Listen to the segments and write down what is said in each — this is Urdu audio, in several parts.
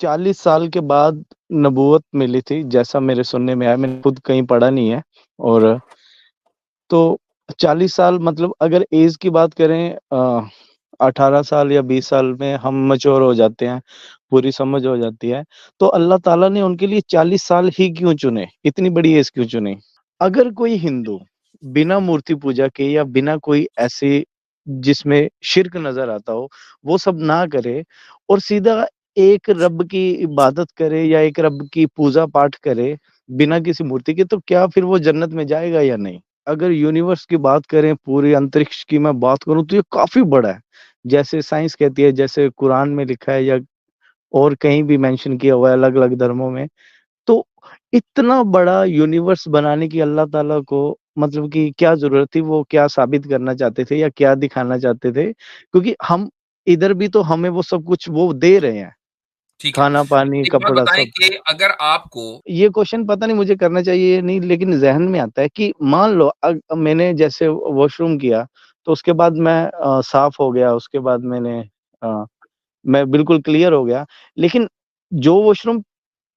40 سال کے بعد نبوت ملی تھی، جیسا میرے سننے میں آیا، میں نے خود کہیں پڑھا نہیں ہے۔ اور تو 40 سال مطلب اگر ایج کی بات کریں، 18 سال یا 20 سال میں ہم میچور ہو جاتے ہیں، پوری سمجھ ہو جاتی ہے، تو اللہ تعالیٰ نے ان کے لیے 40 سال ہی کیوں چنے، اتنی بڑی ایج کیوں چنی؟ اگر کوئی ہندو بنا مورتی پوجا کے یا بنا کوئی ایسی جس میں شرک نظر آتا ہو وہ سب نہ کرے اور سیدھا ایک رب کی عبادت کرے یا ایک رب کی پوجا پاٹ کرے بنا کسی مورتی کے، تو کیا پھر وہ جنت میں جائے گا یا نہیں؟ اگر یونیورس کی بات کریں، پوری انترکش کی میں بات کروں تو یہ کافی بڑا ہے، جیسے سائنس کہتی ہے، جیسے قرآن میں لکھا ہے یا اور کہیں بھی مینشن کیا ہوا ہے الگ الگ دھرموں میں۔ تو اتنا بڑا یونیورس بنانے کی اللہ تعالیٰ کو مطلب کہ کیا ضرورت تھی؟ وہ کیا ثابت کرنا چاہتے تھے یا کیا دکھانا چاہتے تھے؟ کیونکہ ہم ادھر بھی تو ہمیں وہ سب کچھ وہ دے رہے ہیں، ٹھیک ہے، کھانا پانی ایک بات کپڑا بتائیں سب۔ کہ اگر آپ کو یہ کوشچن پتہ نہیں مجھے کرنا چاہیے یا نہیں، لیکن ذہن میں آتا ہے کہ مان لو میں نے جیسے واش روم کیا تو اس کے بعد میں صاف ہو گیا، اس کے بعد میں بالکل کلیئر ہو گیا، لیکن جو واش روم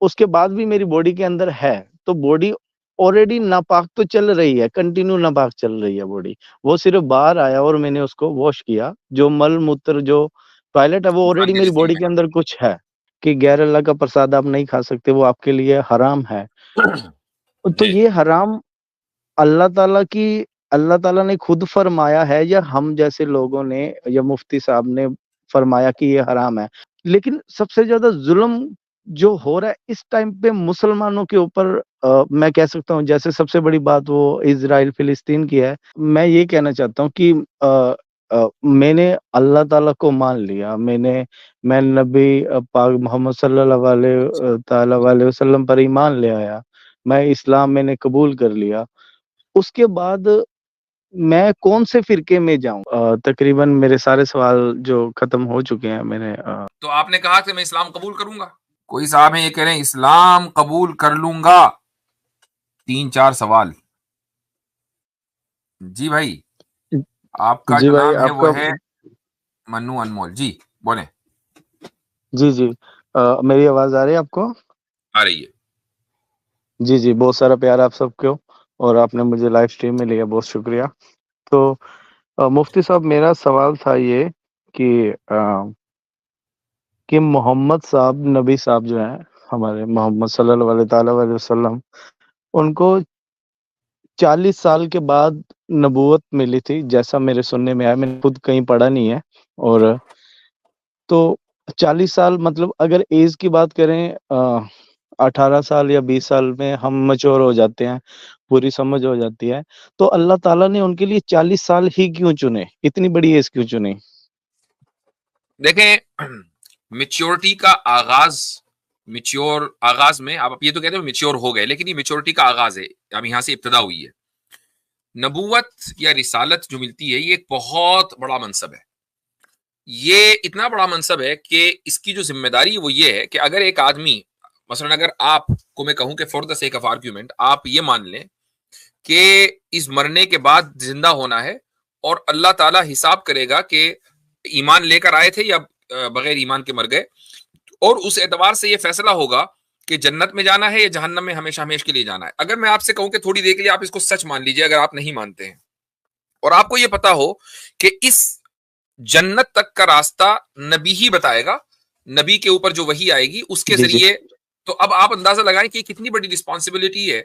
اس کے بعد بھی میری باڈی کے اندر ہے، تو باڈی آلریڈی ناپاک تو چل رہی ہے، کنٹینیو ناپاک چل رہی ہے باڈی۔ وہ صرف باہر آیا اور میں نے اس کو واش کیا، جو مل موتر جو ٹوائلٹ ہے وہ انسان آلریڈی کے میری جسم باڈی کے اندر کچھ ہے کہ غیر اللہ کا پرساد آپ نہیں کھا سکتے، وہ آپ کے لیے حرام ہے۔ تو جی یہ حرام اللہ تعالیٰ نے خود فرمایا ہے یا ہم جیسے لوگوں نے یا مفتی صاحب نے فرمایا کہ یہ حرام ہے؟ لیکن سب سے زیادہ ظلم جو ہو رہا ہے اس ٹائم پہ مسلمانوں کے اوپر، میں کہہ سکتا ہوں جیسے سب سے بڑی بات وہ اسرائیل فلسطین کی ہے۔ میں یہ کہنا چاہتا ہوں کہ میں نے اللہ تعالیٰ کو مان لیا، میں نبی پاک محمد صلی اللہ علیہ تعالیٰ علیہ وسلم پر ایمان لے آیا، میں اسلام میں نے قبول کر لیا، اس کے بعد میں کون سے فرقے میں جاؤں؟ تقریباً میرے سارے سوال جو ختم ہو چکے ہیں میں نے تو آپ نے کہا کہ میں اسلام قبول کروں گا، کوئی صاحب ہیں یہ کہہ رہے ہیں اسلام قبول کر لوں گا، 3-4 سوال۔ جی بھائی، آپ کا جی جو بھائی نام ہے آپ کا وہ ہے منو انمول، جی بولیں۔ جی میری آواز آ رہی ہے آپ کو؟ آ رہی ہے۔ جی بہت سارا پیار آپ سب کو، اور آپ نے مجھے لائف سٹریم میں لیا، بہت شکریہ۔ تو مفتی صاحب میرا سوال تھا یہ کہ محمد صاحب نبی صاحب جو ہیں ہمارے محمد صلی اللہ علیہ تعالیٰ علیہ وسلم، ان کو 40 سال کے بعد نبوت ملی تھی، جیسا میرے سننے میں آیا، میں نے خود کہیں پڑھا نہیں ہے۔ اور تو 40 سال مطلب اگر ایج کی بات کریں، 18 سال یا 20 سال میں ہم میچور ہو جاتے ہیں، پوری سمجھ ہو جاتی ہے، تو اللہ تعالیٰ نے ان کے لیے 40 سال ہی کیوں چنے، اتنی بڑی ایج کیوں چنی؟ دیکھیں، میچورٹی کا آغاز میں آپ یہ تو کہتے ہیں میچور ہو گئے، لیکن یہ میچورٹی کا آغاز ہے، اب یہاں سے ابتدا ہوئی ہے۔ نبوت یا رسالت جو ملتی ہے یہ ایک بہت بڑا منصب ہے، یہ اتنا بڑا منصب ہے کہ اس کی جو ذمہ داری وہ یہ ہے کہ اگر ایک آدمی، مثلا اگر آپ کو میں کہوں کہ for the sake of argument آپ یہ مان لیں کہ اس مرنے کے بعد زندہ ہونا ہے اور اللہ تعالیٰ حساب کرے گا کہ ایمان لے کر آئے تھے یا بغیر ایمان کے مر گئے، اور اس اعتبار سے یہ فیصلہ ہوگا کہ جنت میں جانا ہے یا جہنم میں ہمیشہ ہمیشہ کے لیے جانا ہے۔ اگر میں آپ سے کہوں کہ تھوڑی دیر کے لیے آپ اس کو سچ مان لیجئے، اگر آپ نہیں مانتے ہیں، اور آپ کو یہ پتا ہو کہ اس جنت تک کا راستہ نبی ہی بتائے گا، نبی کے اوپر جو وحی آئے گی اس کے جی ذریعے، تو اب آپ اندازہ لگائیں کہ کتنی بڑی رسپانسبلٹی ہے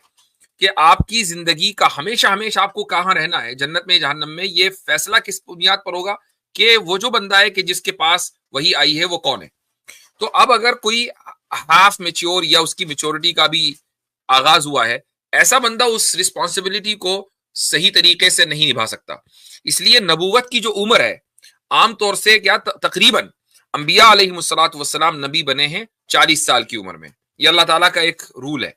کہ آپ کی زندگی کا ہمیشہ آپ کو کہاں رہنا ہے، جنت میں جہنم میں، یہ فیصلہ کس بنیاد پر ہوگا کہ وہ جو بندہ ہے کہ جس کے پاس وہی آئی ہے وہ کون ہے۔ تو اب اگر کوئی ہاف میچور یا اس کی میچورٹی کا بھی آغاز ہوا ہے، ایسا بندہ اس رسپانسبلٹی کو صحیح طریقے سے نہیں نبھا سکتا۔ اس لیے نبوت کی جو عمر ہے عام طور سے کیا تقریباً انبیاء علیہ السلام نبی بنے ہیں 40 سال کی عمر میں، یہ اللہ تعالیٰ کا ایک رول ہے۔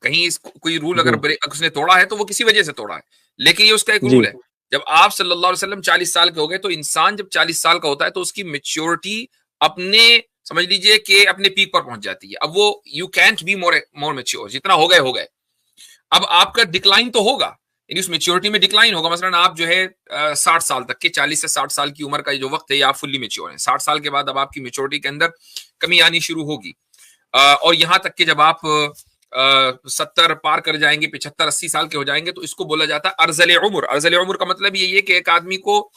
کہیں کوئی رول اگر اس نے توڑا ہے تو وہ کسی وجہ سے توڑا ہے، لیکن یہ اس کا ایک رول ہے۔ جب آپ صلی اللہ علیہ وسلم 40 سال کے ہو گئے تو انسان جب 40 سال کا ہوتا ہے تو اس کی میچورٹی اپنے سمجھ لیجئے کہ اپنے پیک پر پہنچ جاتی ہے۔ اب وہ you can't be more mature, جتنا ہو گئے۔ اب آپ کا ڈکلائن تو ہوگا، یعنی اس میچیورٹی میں ڈکلائن ہوگا. مثلاً آپ جو ہے 60 سال تک کے 40 سے 60 سال کی عمر کا جو وقت ہے یہ آپ فلی میچیور ہیں. 60 سال کے بعد اب آپ کی میچیورٹی کے اندر کمی آنی شروع ہوگی, اور یہاں تک کہ جب آپ 70 پار کر جائیں گے, 75 80 سال کے ہو جائیں گے, تو اس کو بولا جاتا ہے ارذل عمر. ارذل عمر کا مطلب یہ ہے کہ ایک آدمی کو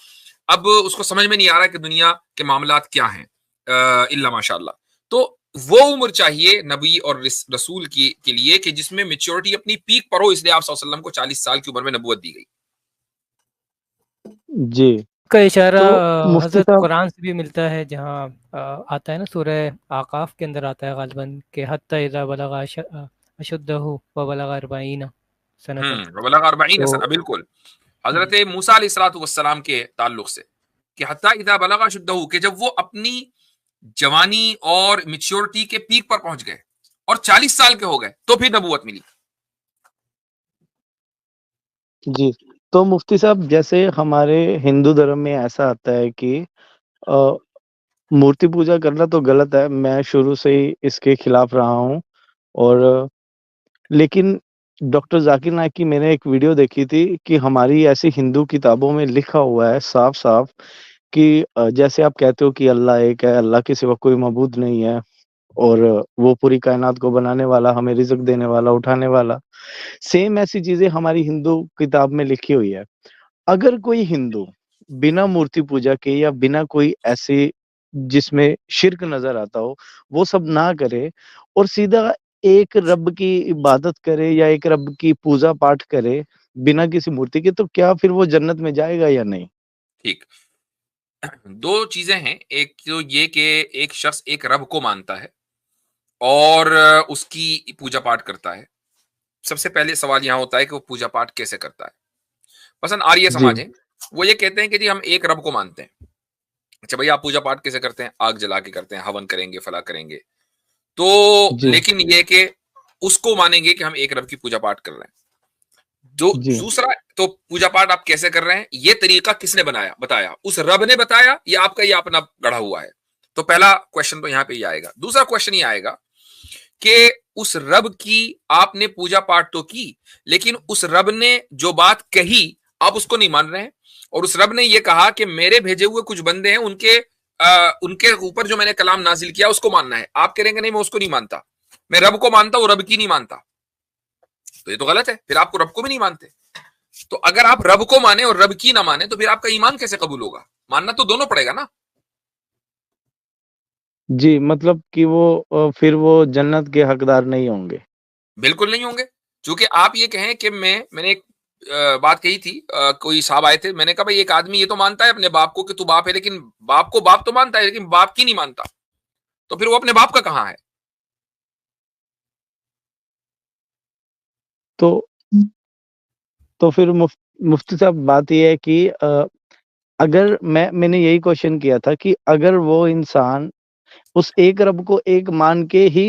اب اس کو سمجھ میں نہیں آ رہا کہ دنیا کے معاملات کیا ہیں الا ماشاء اللہ. تو وہ عمر چاہیے نبی اور رسول کے لیے کہ جس میں میچیورٹی اپنی پیک پر ہو, اس لیے آپ صلی اللہ علیہ وسلم کو 40 سال کی عمر میں نبوت دی گئی. جی کا اشارہ تو مفتی حضرت صاحب قرآن سے بھی ملتا ہے, جہاں آتا ہے نا سورہ آقاف کے اندر آتا ہے غالباً کہ حتی اذا بلغ اشدہ وبلغ 40 سنتن. وبلغ 40 تو سنہ, بالکل حضرت موسیٰ علیہ الصلوۃ والسلام کے تعلق سے کہ حتی اذا بلغ اشدہ, کہ جب وہ اپنی جوانی اور میچیورٹی کے پیک پر پہنچ گئے اور 40 سال کے ہو گئے تو پھر نبوت ملی. جی تو مفتی صاحب جیسے ہمارے ہندو دھرم میں ایسا آتا ہے کہ مورتی پوجا کرنا تو غلط ہے, میں شروع سے ہی اس کے خلاف رہا ہوں. اور لیکن ڈاکٹر ذاکر نائک کی میں نے ایک ویڈیو دیکھی تھی کہ ہماری ایسی ہندو کتابوں میں لکھا ہوا ہے صاف صاف کہ جیسے آپ کہتے ہو کہ اللہ ایک ہے, اللہ کے سوا کوئی معبود نہیں ہے, اور وہ پوری کائنات کو بنانے والا, ہمیں رزق دینے والا, اٹھانے والا, سیم ایسی چیزیں ہماری ہندو کتاب میں لکھی ہوئی ہے. اگر کوئی ہندو بنا مورتی پوجا کے یا بنا کوئی ایسے جس میں شرک نظر آتا ہو وہ سب نہ کرے اور سیدھا ایک رب کی عبادت کرے یا ایک رب کی پوجا پاٹ کرے بنا کسی مورتی کے, تو کیا پھر وہ جنت میں جائے گا یا نہیں؟ ٹھیک, دو چیزیں ہیں. ایک تو یہ کہ ایک شخص ایک رب کو مانتا ہے اور اس کی پوجا پاٹ کرتا ہے. سب سے پہلے سوال یہاں ہوتا ہے کہ وہ پوجا پاٹ کیسے کرتا ہے. مثلا آریہ جی سماج ہے, وہ یہ کہتے ہیں کہ جی ہم ایک رب کو مانتے ہیں. اچھا بھائی آپ پوجا پاٹ کیسے کرتے ہیں؟ آگ جلا کے کرتے ہیں, ہون کریں گے, فلا کریں گے. تو جی لیکن یہ کہ اس کو مانیں گے کہ ہم ایک رب کی پوجا پاٹ کر رہے ہیں. جو جی دوسرا, تو پوجا پاٹ آپ کیسے کر رہے ہیں, یہ طریقہ کس نے بتایا؟ اس رب نے بتایا یا آپ کا یہ اپنا گڑھا ہوا ہے؟ تو پہلا کوشچن تو یہاں پہ ہی آئے گا. دوسرا کوشچن یہ آئے گا کہ اس رب کی آپ نے پوجا پاٹ تو کی, لیکن اس رب نے جو بات کہی آپ اس کو نہیں مان رہے ہیں. اور اس رب نے یہ کہا کہ میرے بھیجے ہوئے کچھ بندے ہیں, ان کے اوپر جو میں نے کلام نازل کیا اس کو ماننا ہے. آپ کہہ رہے ہیں کہ نہیں میں اس کو نہیں مانتا, میں رب کو مانتا ہوں, رب کی نہیں مانتا. تو یہ تو غلط ہے, پھر آپ کو رب کو بھی نہیں مانتے. تو اگر آپ رب کو مانے اور رب کی نہ مانے تو پھر آپ کا ایمان کیسے قبول ہوگا؟ ماننا تو دونوں پڑے گا نا. جی مطلب کہ وہ پھر وہ جنت کے حقدار نہیں ہوں گے. بالکل نہیں ہوں گے. چونکہ آپ یہ کہیں کہ میں نے ایک بات کہی تھی, کوئی صاحب آئے تھے, میں نے کہا بھائی ایک آدمی یہ تو مانتا ہے اپنے باپ کو کہ تو باپ ہے, لیکن باپ کو باپ تو مانتا ہے لیکن باپ کی نہیں مانتا, تو پھر وہ اپنے باپ کا کہاں ہے؟ تو پھر مفتی صاحب بات یہ ہے کہ اگر میں نے یہی کوشچن کیا تھا کہ اگر وہ انسان اس ایک رب کو ایک مان کے ہی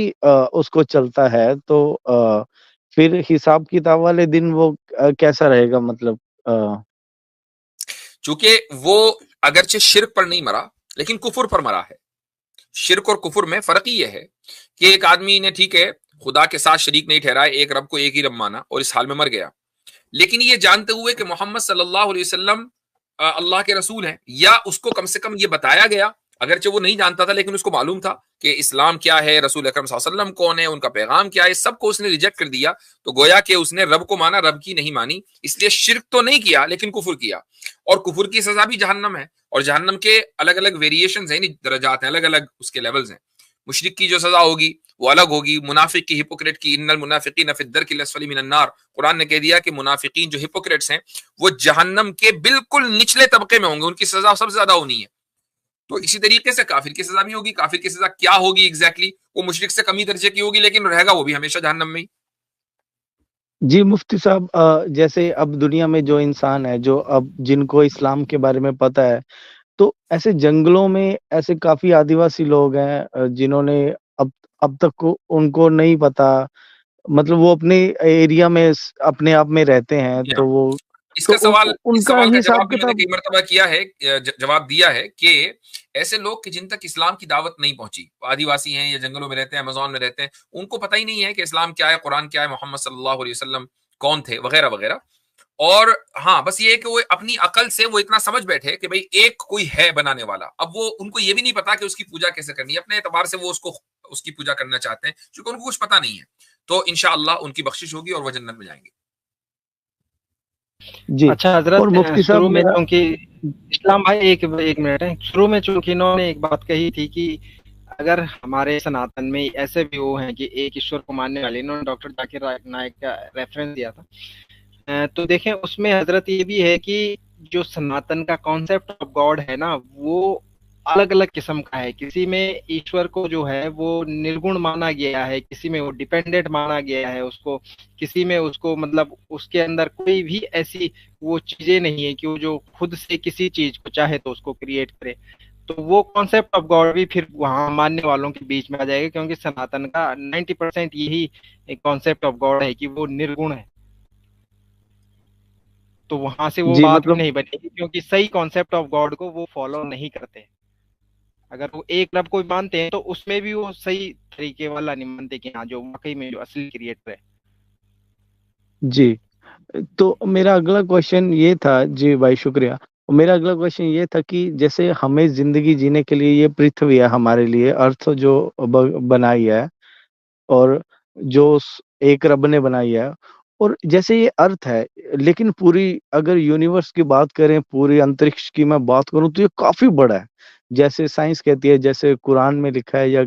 اس کو چلتا ہے تو پھر حساب کتاب والے دن وہ کیسا رہے گا؟ مطلب چونکہ وہ اگرچہ شرک پر نہیں مرا لیکن کفر پر مرا ہے. شرک اور کفر میں فرق ہی یہ ہے کہ ایک آدمی نے ٹھیک ہے خدا کے ساتھ شریک نہیں ٹھہرایا, ایک رب کو ایک ہی رب مانا اور اس حال میں مر گیا, لیکن یہ جانتے ہوئے کہ محمد صلی اللہ علیہ وسلم اللہ کے رسول ہیں, یا اس کو کم سے کم یہ بتایا گیا, اگرچہ وہ نہیں جانتا تھا لیکن اس کو معلوم تھا کہ اسلام کیا ہے, رسول اکرم صلی اللہ علیہ وسلم کون ہے, ان کا پیغام کیا ہے, سب کو اس نے ریجیکٹ کر دیا. تو گویا کہ اس نے رب کو مانا, رب کی نہیں مانی. اس لیے شرک تو نہیں کیا لیکن کفر کیا, اور کفر کی سزا بھی جہنم ہے. اور جہنم کے الگ الگ ویریشنز ہیں, درجات ہیں, الگ الگ اس کے لیولز ہیں. مشرک کی جو سزا ہوگی وہ الگ ہوگی, منافق کی, ہپوکریٹ کی, ان المنافقین فی الدرک الاسفل من النار. قرآن نے کہہ دیا کہ منافقین جو ہپوکریٹس ہیں وہ جہنم کے بالکل نچلے طبقے میں ہوں گے, ان کی سزا سب سے زیادہ ہونی ہے. تو اسی طریقے سے کافر کی سزا بھی ہوگی. کافر کی سزا کیا ہوگی ایگزیکٹلی, وہ مشرک سے کمی درجے کی ہوگی لیکن رہے گا وہ بھی ہمیشہ جہنم میں ہی. جی مفتی صاحب جیسے اب دنیا میں جو انسان ہے جو اب جن کو اسلام کے بارے میں پتہ ہے, تو ایسے جنگلوں میں ایسے کافی آدیواسی لوگ ہیں جنہوں نے اب تک ان کو نہیں پتا, مطلب وہ اپنے ایریا میں اپنے آپ میں رہتے ہیں, Yeah. تو وہ اس تو کا سوال ان اس کا سوال کا حساب جواب بھی میں نے کتاب. کئی مرتبہ کیا ہے, جواب دیا ہے کہ ایسے لوگ کہ جن تک اسلام کی دعوت نہیں پہنچی, آدیواسی ہیں یا جنگلوں میں رہتے ہیں, امازون میں رہتے ہیں, ان کو پتہ ہی نہیں ہے کہ اسلام کیا ہے, قرآن کیا ہے, محمد صلی اللہ علیہ وسلم کون تھے, وغیرہ وغیرہ. اور ہاں بس یہ ہے کہ وہ اپنی عقل سے وہ اتنا سمجھ بیٹھے کہ بھئی ایک کوئی ہے بنانے والا. اب وہ ان کو یہ بھی نہیں پتا کہ اس کی پوجا کیسے کرنی ہے، اپنے اعتبار سے وہ اس کی پوجا کرنا چاہتے ہیں کیونکہ ان کو کچھ پتا نہیں ہے. تو انشاءاللہ ان کی بخشش ہوگی اور وہ جنت میں جائیں گے. جی. اچھا حضرت، اور مفتی صاحب شروع میں میرا چونکہ اسلام بھائی ایک منٹ ہے، شروع میں چونکہ انہوں نے ایک بات کہی تھی کہ اگر ہمارے سناتن میں ایسے بھی وہ ہیں کہ ایک ایشور کو ماننے والے، انہوں نے ڈاکٹر ذاکر نائک کا ریفرنس دیا تھا. تو دیکھیں اس میں حضرت یہ بھی ہے کہ جو سناتن کا کانسیپٹ آف گاڈ ہے نا، وہ الگ الگ قسم کا ہے. کسی میں ایشور کو جو ہے وہ نرگن مانا گیا ہے، کسی میں وہ ڈیپینڈنٹ مانا گیا ہے اس کو، کسی میں اس کو مطلب اس کے اندر کوئی بھی ایسی وہ چیزیں نہیں ہے کہ وہ جو خود سے کسی چیز کو چاہے تو اس کو کریٹ کرے. تو وہ کانسیپٹ آف گاڈ بھی پھر وہاں ماننے والوں کے بیچ میں آ جائے گا، کیونکہ سناتن کا 90% یہی کانسیپٹ آف گاڈ ہے کہ وہ نرگن ہے. تو وہاں سے وہ جی بات بھی مطلب نہیں بنے گی، کیونکہ صحیح کانسیپٹ آف گاڈ کو وہ فالو نہیں کرتے. اگر وہ ایک رب کو مانتے ہیں تو اس میں بھی وہ صحیح طریقے والا نہیں مانتے کہ ہاں جو واقعی میں جو اصلی کریٹر ہے. جی. تو میرا اگلا کوشچن یہ تھا، جی بھائی شکریہ. میرا اگلا کوشچن یہ تھا کہ جیسے ہمیں زندگی جینے کے لیے یہ پرتھوی ہے ہمارے لیے، ارتھ جو بنائی ہے اور جو ایک رب نے بنائی ہے، اور جیسے یہ ارتھ ہے، لیکن پوری اگر یونیورس کی بات کریں، پوری انترکش کی میں بات کروں تو یہ کافی بڑا ہے. جیسے سائنس کہتی ہے، جیسے قرآن میں لکھا ہے یا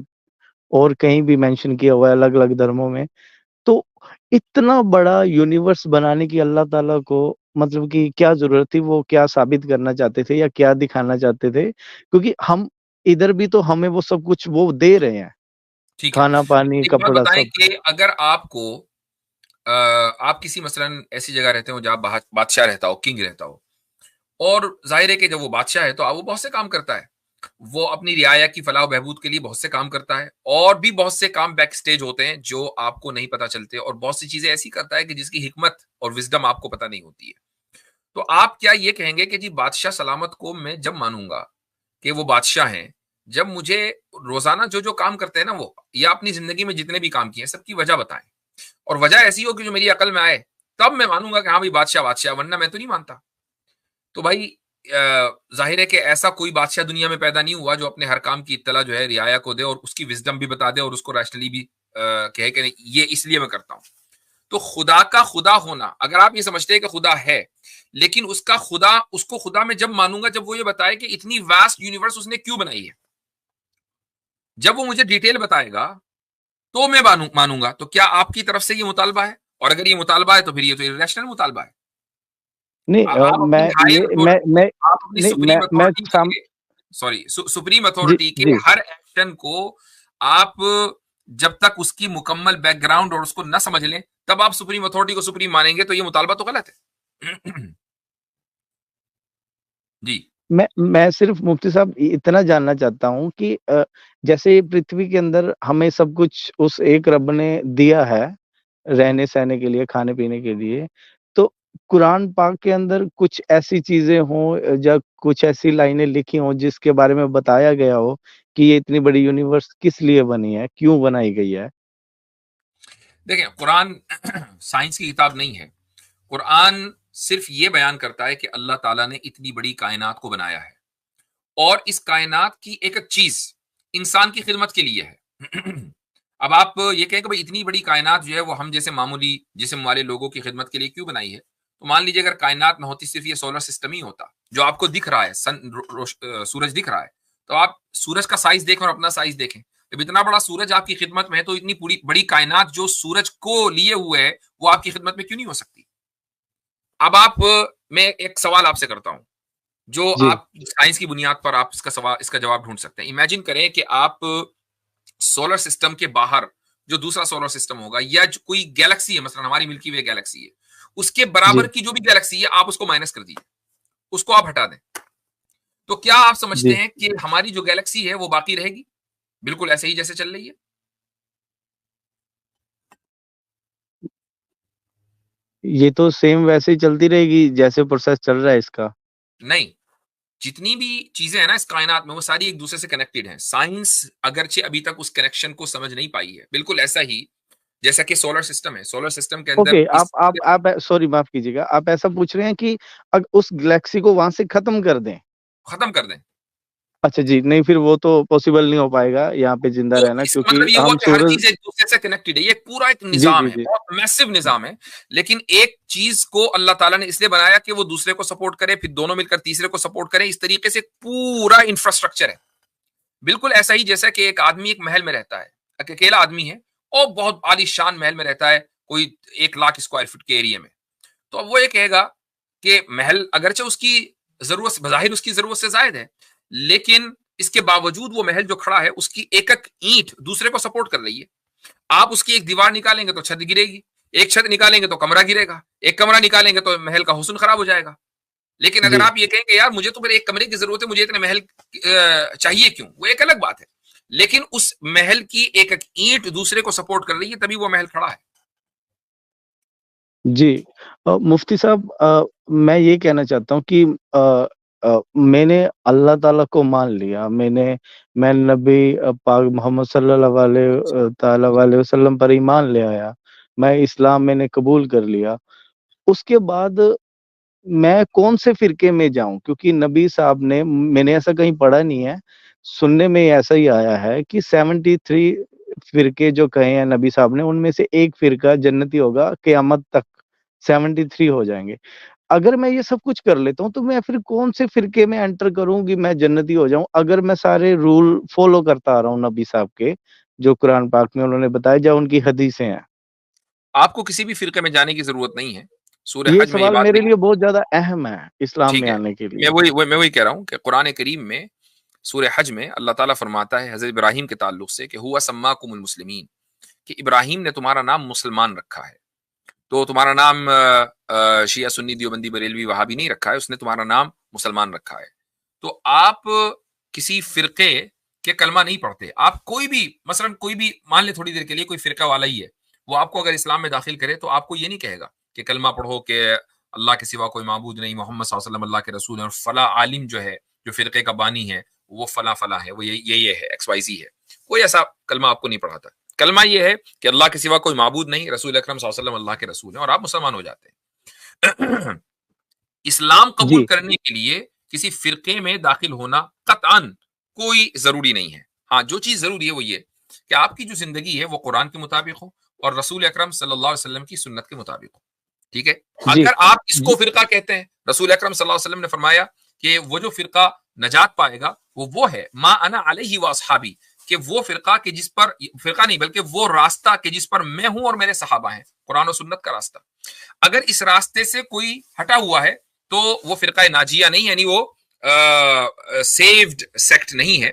اور کہیں بھی مینشن کیا ہوا ہے الگ الگ دھرموں میں. تو اتنا بڑا یونیورس بنانے کی اللہ تعالیٰ کو مطلب کہ کیا ضرورت تھی؟ وہ کیا ثابت کرنا چاہتے تھے یا کیا دکھانا چاہتے تھے؟ کیونکہ ہم ادھر بھی تو ہمیں وہ سب کچھ وہ دے رہے ہیں، ٹھیک ہے، کھانا پانی ایک بات کپڑا بتائیں سب. کہ اگر آپ کو آپ کسی مثلاً ایسی جگہ رہتے ہو جہاں بادشاہ رہتا ہو، کنگ رہتا ہو، اور ظاہر ہے کہ جب وہ بادشاہ ہے تو وہ بہت سے کام کرتا ہے، وہ اپنی رعایا کی فلاح و بہبود کے لیے بہت سے کام کرتا ہے، اور بھی بہت سے کام بیک سٹیج ہوتے ہیں جو آپ کو نہیں پتا چلتے، اور بہت سی چیزیں ایسی کرتا ہے کہ جس کی حکمت اور وزڈم آپ کو پتا نہیں ہوتی ہے. تو آپ کیا یہ کہیں گے کہ جی بادشاہ سلامت کو میں جب مانوں گا کہ وہ بادشاہ ہیں، جب مجھے روزانہ جو کام کرتے ہیں نا وہ، یا اپنی زندگی میں جتنے بھی کام کیے سب کی وجہ بتائیں، اور وجہ ایسی ہو کہ جو میری عقل میں آئے، تب میں مانوں گا کہ ہاں بھائی بادشاہ، ورنہ میں تو نہیں مانتا. تو بھائی ظاہر ہے کہ ایسا کوئی بادشاہ دنیا میں پیدا نہیں ہوا جو اپنے ہر کام کی اطلاع جو ہے رعایا کو دے اور اس کی وزڈم بھی بتا دے اور اس کو ریشنلی بھی کہے کہ یہ اس لیے میں کرتا ہوں. تو خدا کا خدا ہونا، اگر آپ یہ سمجھتے ہیں کہ خدا ہے، لیکن اس کو خدا میں جب مانوں گا جب وہ یہ بتائے کہ اتنی واسٹ یونیورس اس نے کیوں بنائی ہے، جب وہ مجھے ڈیٹیل بتائے گا تو میں مانوں گا. تو کیا آپ کی طرف سے یہ مطالبہ ہے؟ اور اگر یہ مطالبہ ہے تو پھر یہ تو ریشنل مطالبہ ہے. آپ اپنی ہائر اتھارٹی، آپ اپنی سپریم اتھارٹی کے سپریم اتھارٹی کے ہر ایکشن کو آپ جب تک اس کی مکمل بیک گراؤنڈ اور اس کو نہ سمجھ لیں تب آپ سپریم اتھارٹی کو سپریم مانیں گے، تو یہ مطالبہ تو غلط ہے. جی میں صرف مفتی صاحب اتنا جاننا چاہتا ہوں کہ جیسے پرتھوی کے اندر ہمیں سب کچھ اس ایک رب نے دیا ہے رہنے سہنے کے لیے، کھانے پینے کے لیے، تو قرآن پاک کے اندر کچھ ایسی چیزیں ہوں یا کچھ ایسی لائنیں لکھی ہوں جس کے بارے میں بتایا گیا ہو کہ یہ اتنی بڑی یونیورس کس لیے بنی ہے، کیوں بنائی گئی ہے؟ دیکھیں، قرآن سائنس کی کتاب نہیں ہے. قرآن صرف یہ بیان کرتا ہے کہ اللہ تعالیٰ نے اتنی بڑی کائنات کو بنایا ہے، اور اس کائنات کی ایک ایک چیز انسان کی خدمت کے لیے ہے. اب آپ یہ کہیں کہ بھائی اتنی بڑی کائنات جو ہے وہ ہم جیسے معمولی جسم والے لوگوں کی خدمت کے لیے کیوں بنائی ہے؟ تو مان لیجیے اگر کائنات نہ ہوتی، صرف یہ سولر سسٹم ہی ہوتا جو آپ کو دکھ رہا ہے، سورج دکھ رہا ہے، تو آپ سورج کا سائز دیکھیں اور اپنا سائز دیکھیں. جب اتنا بڑا سورج آپ کی خدمت میں ہے تو اتنی بڑی کائنات جو سورج کو لیے ہوئے ہے وہ آپ کی خدمت میں کیوں نہیں ہو سکتی؟ اب میں ایک سوال آپ سے کرتا ہوں جو جی آپ سائنس کی بنیاد پر آپ اس کا جواب ڈھونڈ سکتے ہیں. امیجن کریں کہ آپ سولر سسٹم کے باہر جو دوسرا سولر سسٹم ہوگا یا جو کوئی گیلیکسی ہے، مثلا ہماری ملکی وے گیلیکسی ہے، اس کے برابر کی جو بھی گیلیکسی ہے آپ اس کو مائنس کر دیجیے، اس کو آپ ہٹا دیں، تو کیا آپ سمجھتے جی ہیں کہ ہماری جو گیلیکسی ہے وہ باقی رہے گی بالکل ایسے ہی جیسے چل رہی ہے؟ یہ تو سیم ویسے ہی چلتی رہے گی جیسے پروسیس چل رہا ہے اس کا. نہیں، جتنی بھی چیزیں ہیں نا اس کائنات میں وہ ساری ایک دوسرے سے کنیکٹڈ ہیں. سائنس اگرچہ ابھی تک اس کنیکشن کو سمجھ نہیں پائی ہے. بالکل ایسا ہی جیسا کہ سولر سسٹم ہے، سولر سسٹم کے اندر اوکے آپ سوری معاف کیجیے گا، آپ ایسا پوچھ رہے ہیں کہ اس گلیکسی کو وہاں سے ختم کر دیں؟ ختم کر دیں. اچھا جی، نہیں پھر وہ تو پوسیبل نہیں ہو پائے گا یہاں پہ زندہ تو رہنا، اس کا کیونکہ مطلب یہ ہوا ہم کہ ہر سورج چیز ایک دوسرے سے کنیکٹڈ ہے. یہ پورا ایک جی نظام جی ہے، جی بہت میسو نظام ہے. لیکن ایک چیز کو اللہ تعالیٰ نے اس لیے بنایا کہ وہ دوسرے کو سپورٹ کرے، پھر دونوں مل کر تیسرے کو سپورٹ کرے. اس طریقے سے پورا انفراسٹرکچر ہے. بالکل ایسا ہی جیسا کہ ایک آدمی ایک محل میں رہتا ہے، اکیلا آدمی ہے اور بہت عالی شان محل میں رہتا ہے، کوئی 1,00,000 اسکوائر فٹ کے ایریا میں. تو اب وہ یہ کہے گا کہ محل اگرچہ اس کی ضرورت بظاہر اس کی ضرورت سے زائد ہے، لیکن اس کے باوجود وہ محل جو کھڑا ہے اس کی ایک ایک اینٹ دوسرے کو سپورٹ کر رہی ہے. آپ اس کی ایک دیوار نکالیں گے تو چھت گرے گی، ایک چھت نکالیں گے تو کمرہ گرے گا، ایک کمرہ نکالیں گے تو محل کا حسن خراب ہو جائے گا. لیکن اگر جی آپ یہ کہیں کہ یار مجھے تو میرے ایک کمرے کی ضرورت ہے، مجھے اتنے محل چاہیے کیوں، وہ ایک الگ بات ہے. لیکن اس محل کی ایک ایک اینٹ دوسرے کو سپورٹ کر رہی ہے، تبھی وہ محل کھڑا ہے. جی مفتی صاحب، میں یہ کہنا چاہتا ہوں کہ میں نے اللہ تعالیٰ کو مان لیا، میں نبی پاک محمد صلی اللہ علیہ تعالیٰ علیہ وسلم پر ایمان لے آیا، میں اسلام میں نے قبول کر لیا. اس کے بعد میں کون سے فرقے میں جاؤں؟ کیونکہ نبی صاحب نے، میں نے ایسا کہیں پڑھا نہیں ہے، سننے میں ایسا ہی آیا ہے کہ 73 فرقے جو کہے ہیں نبی صاحب نے، ان میں سے ایک فرقہ جنتی ہوگا، قیامت تک 73 ہو جائیں گے. اگر میں یہ سب کچھ کر لیتا ہوں تو میں پھر کون سے فرقے میں انٹر کروں کہ میں جنتی ہو جاؤں، اگر میں سارے رول فالو کرتا آ رہا ہوں نبی صاحب کے جو قرآن پاک میں انہوں نے بتایا، جو ان کی حدیثیں ہیں؟ آپ کو کسی بھی فرقے میں جانے کی ضرورت نہیں ہے. سورہ یہ حج میں یہ سوال بات میرے نہیں. لیے بہت زیادہ اہم ہے اسلام ٹھیک میں ہے، آنے کے میں لیے. وہی کہہ رہا ہوں کہ قرآن کریم میں سورہ حج میں اللہ تعالیٰ فرماتا ہے حضرت ابراہیم کے تعلق سے کہ ہوا سماکم المسلمین، کہ ابراہیم نے تمہارا نام مسلمان رکھا ہے. تو تمہارا نام شیعہ سنی دیوبندی بریلوی وہابی نہیں رکھا ہے، اس نے تمہارا نام مسلمان رکھا ہے. تو آپ کسی فرقے کے کلمہ نہیں پڑھتے. آپ کوئی بھی مثلا کوئی بھی مان لے تھوڑی دیر کے لیے کوئی فرقہ والا ہی ہے، وہ آپ کو اگر اسلام میں داخل کرے تو آپ کو یہ نہیں کہے گا کہ کلمہ پڑھو کہ اللہ کے سوا کوئی معبود نہیں، محمد صلی اللہ علیہ وسلم اللہ کے رسول ہیں، اور فلاں عالم جو ہے جو فرقے کا بانی ہے وہ فلاں فلاں ہے، وہ یہ ہے XYZ ہے. کوئی ایسا کلمہ آپ کو نہیں پڑھاتا. کلمہ یہ ہے کہ اللہ کے سوا کوئی معبود نہیں، رسول اکرم صلی اللہ علیہ وسلم اللہ کے رسول ہیں، اور آپ مسلمان ہو جاتے ہیں. اسلام قبول جی کرنے کے لیے کسی فرقے میں داخل ہونا قطعاً کوئی ضروری نہیں ہے. ہاں جو چیز ضروری ہے وہ یہ کہ آپ کی جو زندگی ہے وہ قرآن کے مطابق ہو اور رسول اکرم صلی اللہ علیہ وسلم کی سنت کے مطابق ہو. ٹھیک ہے، جی اگر آپ اس جی کو فرقہ کہتے ہیں، رسول اکرم صلی اللہ علیہ وسلم نے فرمایا کہ وہ جو فرقہ نجات پائے گا وہ ہے ما انا علیہ و اصحابی، کہ وہ فرقہ کہ جس پر، فرقہ نہیں بلکہ وہ راستہ کہ جس پر میں ہوں اور میرے صحابہ ہیں، قرآن و سنت کا راستہ. اگر اس راستے سے کوئی ہٹا ہوا ہے تو وہ فرقہ ناجیہ نہیں، یعنی وہ سیوڈ سیکٹ نہیں ہے.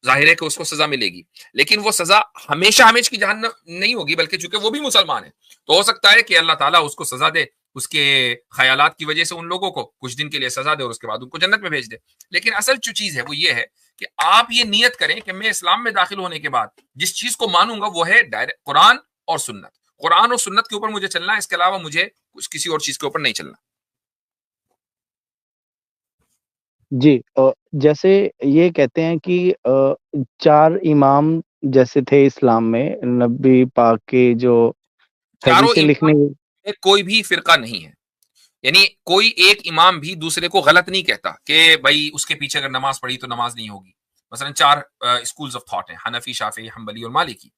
ظاہر ہے کہ اس کو سزا ملے گی، لیکن وہ سزا ہمیشہ ہمیشہ کی جہنم نہیں ہوگی، بلکہ چونکہ وہ بھی مسلمان ہے تو ہو سکتا ہے کہ اللہ تعالیٰ اس کو سزا دے، اس کے خیالات کی وجہ سے ان لوگوں کو کچھ دن کے لیے سزا دے اور اس کے بعد ان کو جنت میں بھیج دے. لیکن اصل جو چیز ہے وہ یہ ہے کہ آپ یہ نیت کریں کہ میں اسلام میں داخل ہونے کے بعد جس چیز کو مانوں گا وہ ہے ڈائریکٹ قرآن اور سنت. قرآن اور سنت کے اوپر مجھے چلنا ہے، اس کے علاوہ مجھے کسی اور چیز کے اوپر نہیں چلنا. جی جیسے یہ کہتے ہیں کہ 4 امام جیسے تھے اسلام میں، نبی پاک کے جو چاروں حدیثیں لکھنے. امام میں کوئی بھی فرقہ نہیں ہے، یعنی کوئی ایک امام بھی دوسرے کو غلط نہیں کہتا کہ بھائی اس کے پیچھے اگر نماز پڑھی تو نماز نہیں ہوگی. مثلا 4 اسکولز آف تھاٹ ہیں، حنفی، شافعی، حنبلی اور مالکی.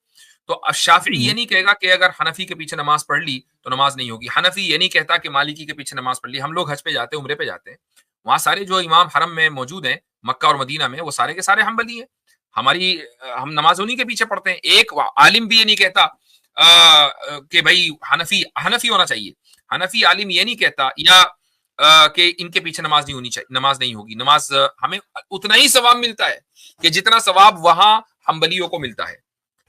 تو اب شافعی یہ نہیں کہے گا کہ اگر حنفی کے پیچھے نماز پڑھ لی تو نماز نہیں ہوگی. حنفی یہ نہیں کہتا کہ مالکی کے پیچھے نماز پڑھ لی. ہم لوگ حج پہ جاتے ہیں، عمرے پہ جاتے ہیں، وہاں سارے جو امام حرم میں موجود ہیں مکہ اور مدینہ میں، وہ سارے کے سارے حنبلی ہیں. ہم نماز انہی کے پیچھے پڑھتے ہیں. ایک عالم بھی یہ نہیں کہتا کہ بھائی حنفی ہونا چاہیے. حنفی عالم یہ نہیں کہتا یا کہ ان کے پیچھے نماز نہیں ہونی چاہیے، نماز نہیں ہوگی. نماز ہمیں اتنا ہی ثواب ملتا ہے کہ جتنا ثواب وہاں حنبلیوں کو ملتا ہے.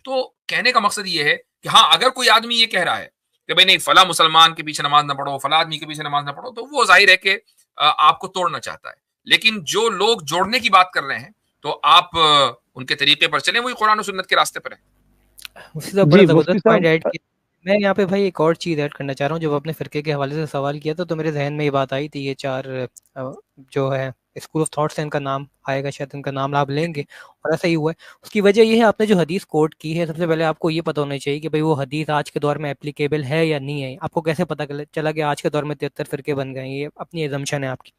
تو کہنے کا مقصد یہ ہے کہ ہاں اگر کوئی آدمی یہ کہہ رہا ہے کہ بھائی نہیں فلاں مسلمان کے پیچھے نماز نہ پڑھو، فلاں آدمی کے پیچھے نماز نہ پڑھو، تو وہ ظاہر ہے کہ آپ کو توڑنا چاہتا ہے. لیکن جو لوگ جوڑنے کی بات کر رہے ہیں تو آپ ان کے طریقے پر چلیں، وہی قرآن و سنت کے راستے پر ہیں. مفتی صاحب بڑا زبردست پوائنٹ ایڈ کیا. میں یہاں پہ بھائی ایک اور چیز ایڈ کرنا چاہ رہا ہوں. جب اپنے فرقے کے حوالے سے سوال کیا تو میرے ذہن میں یہ بات آئی تھی، یہ 4 جو ہے اسکول آف تھاٹ سے ان کا نام آئے گا، شاید ان کا نام آپ لیں گے، اور ایسا ہی ہوا ہے۔ اس کی وجہ یہ ہے آپ نے جو حدیث کوٹ کی ہے، سب سے پہلے آپ کو یہ پتہ ہونا چاہیے کہ بھئی وہ حدیث آج کے دور میں اپلیکیبل ہے یا نہیں ہے۔ آپ کو کیسے پتہ چلا کہ آج کے دور میں 73 فرقے بن گئے ہیں؟ یہ اپنی ایزمپشن ہے آپ کی۔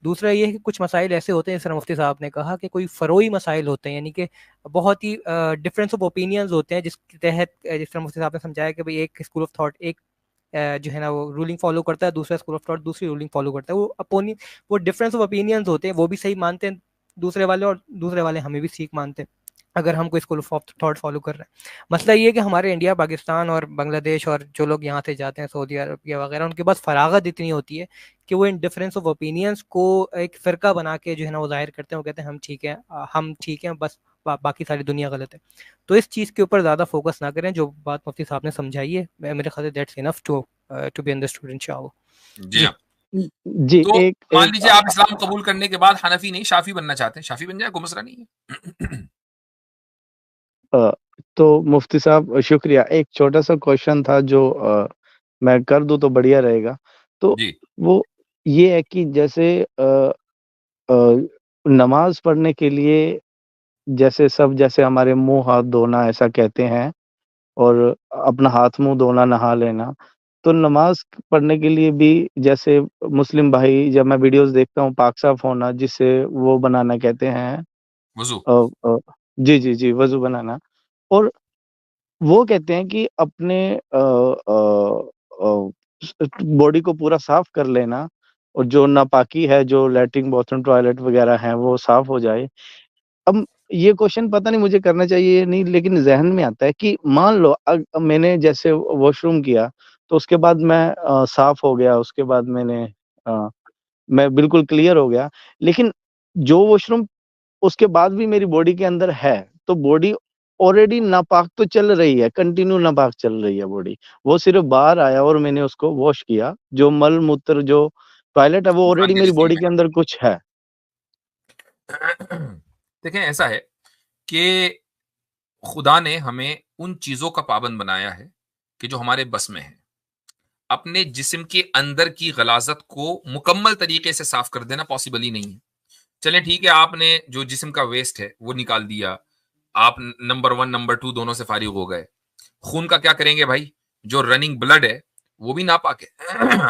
دوسرا یہ ہے کہ کچھ مسائل ایسے ہوتے ہیں، جس طرح مفتی صاحب نے کہا کہ کوئی فروعی مسائل ہوتے ہیں، یعنی کہ بہت ہی ڈفرینس آف اوپینینز ہوتے ہیں، جس کے تحت جس طرح مفتی صاحب نے سمجھایا کہ بھئی ایک اسکول آف تھاٹ ایک جو ہے نا وہ رولنگ فالو کرتا ہے، دوسرا اسکول آف تھاٹ دوسری رولنگ فالو کرتا ہے، وہ ڈفرینس آف اوپینینز ہوتے ہیں، وہ بھی صحیح مانتے ہیں دوسرے والے، اور دوسرے والے ہمیں بھی ٹھیک مانتے ہیں اگر ہم کوئی اسکول آف تھاٹ فالو کر رہے ہیں۔ مسئلہ یہ ہے کہ ہمارے انڈیا، پاکستان اور بنگلہ دیش اور جو لوگ یہاں سے جاتے ہیں سعودی عربیہ وغیرہ، ان کے پاس فراغت اتنی ہوتی ہے کہ وہ ان ڈفرینس آف اوپینینس کو ایک فرقہ بنا کے جو ہے نا وہ ظاہر کرتے ہیں، وہ کہتے ہیں ہم ٹھیک ہیں، بس باقی ساری دنیا غلط ہے۔ تو اس چیز کے اوپر زیادہ فوکس نہ کریں، جو بات مفتی صاحب نے سمجھائی ہے میرے خیال سے that's enough to be understood انشاءاللہ۔ جی ہاں، جی تو ایک مان لیجیے آپ اسلام قبول کرنے کے بعد حنفی نہیں شافی بننا چاہتے ہیں، شافی بن جائے، کوئی مسئلہ نہیں ہے۔ تو مفتی صاحب شکریہ، ایک چھوٹا سا کوشچن تھا جو میں کر دوں تو بڑھیا رہے گا۔ تو جی وہ یہ ہے کہ جیسے نماز پڑھنے کے لیے جیسے ہمارے منہ ہاتھ دھونا ایسا کہتے ہیں، اور اپنا ہاتھ منہ دھونا، نہا لینا، تو نماز پڑھنے کے لیے بھی جیسے مسلم بھائی، جب میں ویڈیوز دیکھتا ہوں، پاک صاف ہونا جسے وہ بنانا کہتے ہیں، وضو، جی جی جی، وضو بنانا، اور وہ کہتے ہیں کہ اپنے باڈی کو پورا صاف کر لینا، اور جو ناپاکی ہے، جو لیٹرنگ باتھ روم ٹوائلٹ وغیرہ ہیں، وہ صاف ہو جائے۔ اب یہ کوشچن پتہ نہیں مجھے کرنا چاہیے نہیں، لیکن ذہن میں آتا ہے کہ مان لو میں نے جیسے واش روم کیا تو اس کے بعد میں صاف ہو گیا، اس کے بعد میں بالکل کلیئر ہو گیا، لیکن جو واش روم اس کے بعد بھی میری باڈی کے اندر ہے، تو باڈی آلریڈی ناپاک تو چل رہی ہے، کنٹینیو ناپاک چل رہی ہے باڈی، وہ صرف باہر آیا اور میں نے اس کو واش کیا، جو مل موتر جو ٹوائلٹ ہے وہ انسان آلریڈی کے میری جسم باڈی میں۔ کے اندر کچھ ہے۔ دیکھیں ایسا ہے کہ خدا نے ہمیں ان چیزوں کا پابند بنایا ہے کہ جو ہمارے بس میں ہے۔ اپنے جسم کے اندر کی غلاظت کو مکمل طریقے سے صاف کر دینا پاسبل ہی نہیں ہے۔ چلیں ٹھیک ہے، آپ نے جو جسم کا ویسٹ ہے وہ نکال دیا، آپ نمبر 1 نمبر 2 دونوں سے فارغ ہو گئے۔ خون کا کیا کریں گے بھائی؟ جو رننگ بلڈ ہے وہ بھی ناپاک ہے،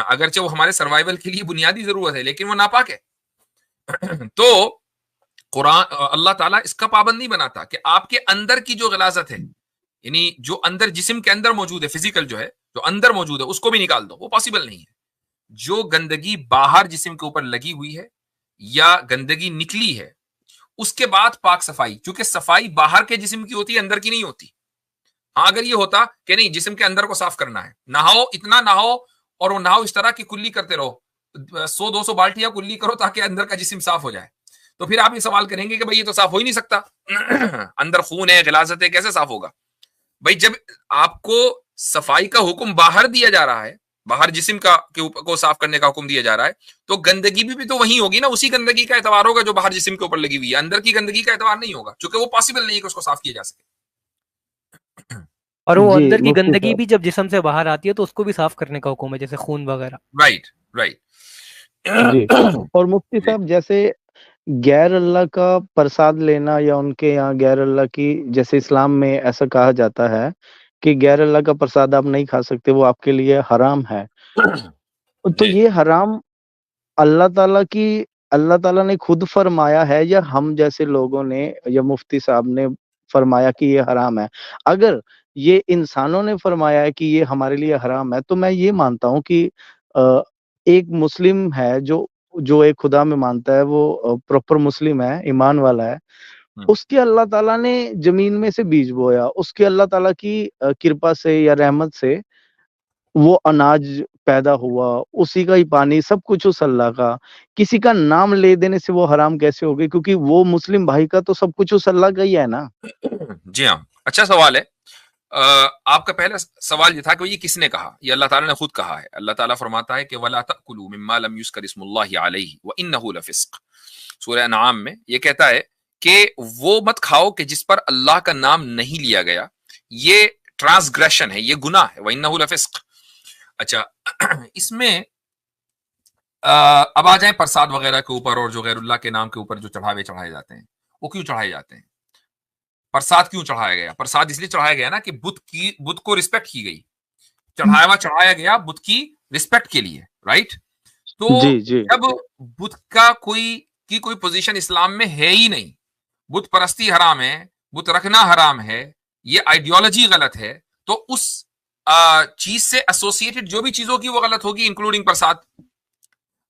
اگرچہ وہ ہمارے سروائیول کے لیے بنیادی ضرورت ہے، لیکن وہ ناپاک ہے۔ تو قرآن اللہ تعالیٰ اس کا پابند نہیں بناتا کہ آپ کے اندر کی جو غلاظت ہے، یعنی جو اندر جسم کے اندر موجود ہے، فزیکل جو ہے، جو اندر موجود ہے، اس کو بھی نکال دو، وہ پاسبل نہیں ہے۔ جو گندگی باہر جسم کے اوپر لگی ہوئی ہے یا گندگی نکلی ہے، اس کے بعد پاک صفائی، چونکہ صفائی باہر کے جسم کی ہوتی ہے، اندر کی نہیں ہوتی۔ ہاں اگر یہ ہوتا کہ نہیں جسم کے اندر کو صاف کرنا ہے، نہاؤ، اتنا نہاؤ، اور وہ نہاؤ اس طرح کی کلی کرتے رہو، 100-200 بالٹیاں کلی کرو تاکہ اندر کا جسم صاف ہو جائے، تو پھر آپ یہ سوال کریں گے کہ بھائی یہ تو صاف ہو ہی نہیں سکتا، اندر خون ہے، غلاظت ہے، کیسے صاف ہوگا؟ بھائی جب آپ کو صفائی کا حکم باہر دیا جا رہا ہے، باہر جسم کو صاف کرنے کا حکم دیا جا رہا ہے، تو گندگی بھی تو وہی ہوگی نا، اسی گندگی کا اعتبار ہوگا جو باہر جسم کے اوپر لگی ہوئی ہے، اندر کی گندگی کا اعتبار نہیں ہوگا، چونکہ وہ پاسبل نہیں ہے کہ اس کو صاف کیا جا سکے۔ اور وہ جی اندر کی مفتی گندگی صاحب، بھی جب جسم سے باہر آتی ہے تو اس کو بھی صاف کرنے کا حکم ہے، جیسے خون وغیرہ۔ رائٹ جی، اور مفتی جی صاحب جیسے غیر اللہ کا پرساد لینا، یا ان کے یہاں غیر اللہ کی، جیسے اسلام میں ایسا کہا جاتا ہے کہ غیر اللہ کا پرساد آپ نہیں کھا سکتے، وہ آپ کے لیے حرام ہے، تو جی یہ حرام اللہ تعالیٰ نے خود فرمایا ہے، یا ہم جیسے لوگوں نے یا مفتی صاحب نے فرمایا کہ یہ حرام ہے؟ اگر یہ انسانوں نے فرمایا ہے کہ یہ ہمارے لیے حرام ہے، تو میں یہ مانتا ہوں کہ ایک مسلم ہے جو ایک خدا میں مانتا ہے، وہ پراپر مسلم ہے، ایمان والا ہے، اس کے اللہ تعالیٰ نے زمین میں سے بیج بویا، اس کے اللہ تعالیٰ کی کرپا سے یا رحمت سے وہ اناج پیدا ہوا، اسی کا ہی پانی، سب کچھ اس اللہ کا، کسی کا نام لے دینے سے وہ حرام کیسے ہو گئی؟ کیونکہ وہ مسلم بھائی کا تو سب کچھ اس اللہ کا ہی ہے نا۔ جی ہاں، اچھا سوال ہے۔ آپ کا پہلا سوال یہ تھا کہ یہ کس نے کہا؟ یہ اللہ تعالیٰ نے خود کہا ہے۔ اللہ تعالیٰ فرماتا ہے کہ وَلَا تَأْكُلُوا مِمَّا لَمْ يُذْكَرِ اسْمُ اللَّهِ عَلَيْهِ وَإِنَّهُ لَفِسْقٌ۔ سورہ انعام میں یہ کہتا ہے کہ وہ مت کھاؤ کہ جس پر اللہ کا نام نہیں لیا گیا، یہ ٹرانسگریشن ہے، یہ گناہ ہے، وَإِنَّهُ لَفِسْقٌ۔ اچھا اس میں اب آ جائیں پرساد وغیرہ کے اوپر اور جو غیر اللہ کے نام کے اوپر جو چڑھاوے چڑھائے جاتے ہیں، وہ کیوں چڑھائے جاتے ہیں؟ پرساد کیوں چڑھایا گیا؟ پرساد اس لیے چڑھایا گیا نا کہ بت کو رسپیکٹ کی گئی، چڑھایا گیا بت کی رسپیکٹ کے لیے، رائٹ؟ تو جی جی جب بت کا کوئی پوزیشن اسلام میں ہے ہی نہیں، بت پرستی حرام ہے، بت رکھنا حرام ہے، یہ آئیڈیالوجی غلط ہے، تو اس چیز سے ایسوسیٹڈ جو بھی چیزوں کی وہ غلط ہوگی، انکلوڈنگ پرساد۔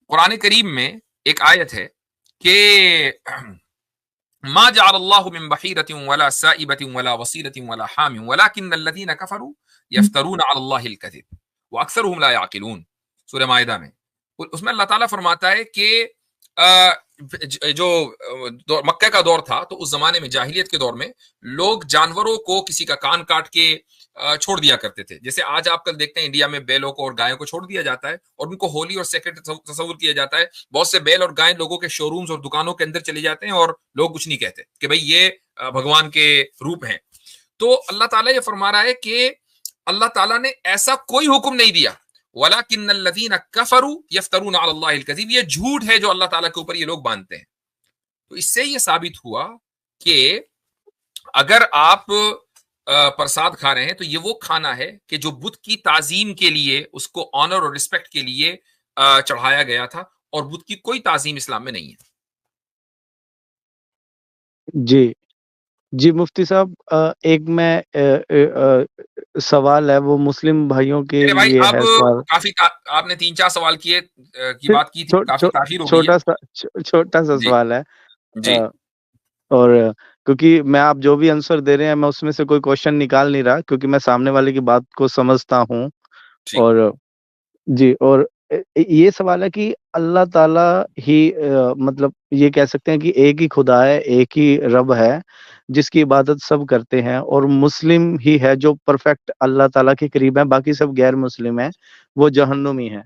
قرآن کریم میں ایک آیت ہے کہ ما جعل اللہ من بحیرۃ ولا سائبۃ ولا وصیلۃ ولا حام ولکن الذین کفروا یفترون علی اللہ الکذب واکثرهم لا یعقلون، سورہ مائدہ میں۔ اس میں اللہ تعالیٰ فرماتا ہے کہ جو مکہ کا دور تھا تو اس زمانے میں، جاہلیت کے دور میں، لوگ جانوروں کو کسی کا کان کاٹ کے چھوڑ دیا کرتے تھے۔ جیسے آج آپ کل دیکھتے ہیں انڈیا میں بیلوں کو اور گایوں کو چھوڑ دیا جاتا ہے اور ان کو ہولی اور سیکرٹ تصور کیا جاتا ہے۔ بہت سے بیل اور گائے لوگوں کے شو رومز اور دکانوں کے اندر چلے جاتے ہیں اور لوگ کچھ نہیں کہتے کہ بھئی یہ بھگوان کے روپ ہیں۔ تو اللہ تعالیٰ یہ فرما رہا ہے کہ اللہ تعالیٰ نے ایسا کوئی حکم نہیں دیا، وَلَكِنَّ الَّذِينَ كَفَرُوا يَفْتَرُونَ عَلَى اللَّهِ الْكَذِبَ، یہ جھوٹ ہے جو اللہ تعالیٰ کے اوپر یہ لوگ باندھتے ہیں۔ تو اس سے یہ ثابت ہوا کہ اگر آپ پرساد کھا رہے ہیں تو یہ وہ کھانا ہے کہ جو بت کی تعظیم کے لیے، اس کو آنر اور رسپیکٹ کے لیے چڑھایا گیا تھا، اور بت کی کوئی تعظیم اسلام میں نہیں ہے۔ جی جی مفتی صاحب، ایک میں سوال ہے وہ مسلم بھائیوں کے میرے بھائی لیے اب ہے سوال۔ کافی آپ نے 3-4 سوال کی بات کی تھی، کافی تاخیر ہو گئی ہے۔ چھوٹا سا جی سوال ہے، جی اور کیونکہ میں آپ جو بھی آنسر دے رہے ہیں میں اس میں سے کوئی کوشچن نکال نہیں رہا، کیونکہ میں سامنے والے کی بات کو سمجھتا ہوں۔ ٹھیک۔ اور جی، اور یہ سوال ہے کہ اللہ تعالیٰ ہی مطلب یہ کہہ سکتے ہیں کہ ایک ہی خدا ہے، ایک ہی رب ہے جس کی عبادت سب کرتے ہیں، اور مسلم ہی ہے جو پرفیکٹ اللہ تعالیٰ کے قریب ہیں، باقی سب غیر مسلم ہیں، وہ جہنمی ہیں۔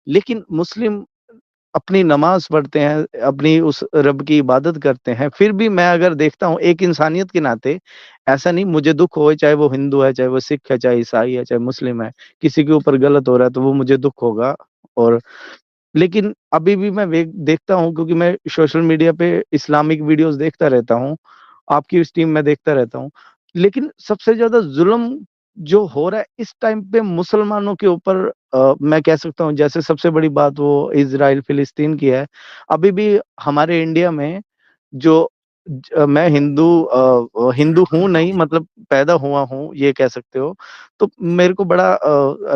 لیکن مسلم اپنی نماز پڑھتے ہیں، اپنی اس رب کی عبادت کرتے ہیں، پھر بھی میں اگر دیکھتا ہوں ایک انسانیت کے ناطے، ایسا نہیں مجھے دکھ ہوئے، چاہے وہ ہندو ہے، چاہے وہ سکھ ہے، چاہے عیسائی ہے، چاہے مسلم ہے، کسی کے اوپر غلط ہو رہا ہے تو وہ مجھے دکھ ہوگا۔ اور لیکن ابھی بھی میں دیکھتا ہوں، کیونکہ میں سوشل میڈیا پہ اسلامک ویڈیوز دیکھتا رہتا ہوں، آپ کی اس ٹیم میں دیکھتا رہتا ہوں، لیکن سب سے زیادہ ظلم جو ہو رہا ہے اس ٹائم پہ مسلمانوں کے اوپر، میں کہہ سکتا ہوں جیسے سب سے بڑی بات وہ اسرائیل فلسطین کی ہے۔ ابھی بھی ہمارے انڈیا میں جو میں ہندو ہوں نہیں، مطلب پیدا ہوا ہوں یہ کہہ سکتے ہو، تو میرے کو بڑا